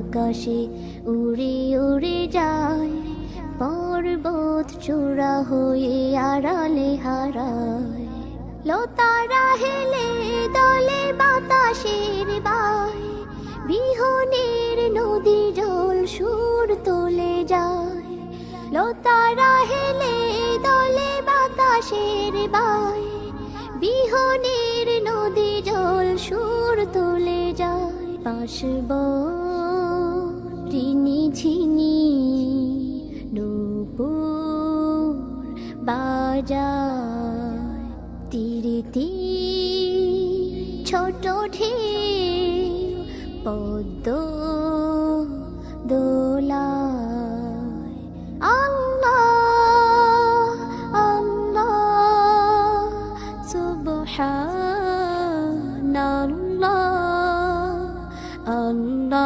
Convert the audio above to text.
আকাশে উড়ে উড়ে যায়, পর্বত চূড়া হয়ে আড়ালে হারায়। লতারা হেলে দলে বাতাসের বায়, বিহনের নদী জল সুর তুলে যায়। লতারা হেলে দলে বাতাসের বায়, বিহনের নদী জল সুর তুলে যায়। পাশব ঋণী ঝিনি নূপুর বাজায়, তীরে তীর ছোট ঢেউ পদ্ম দোলা।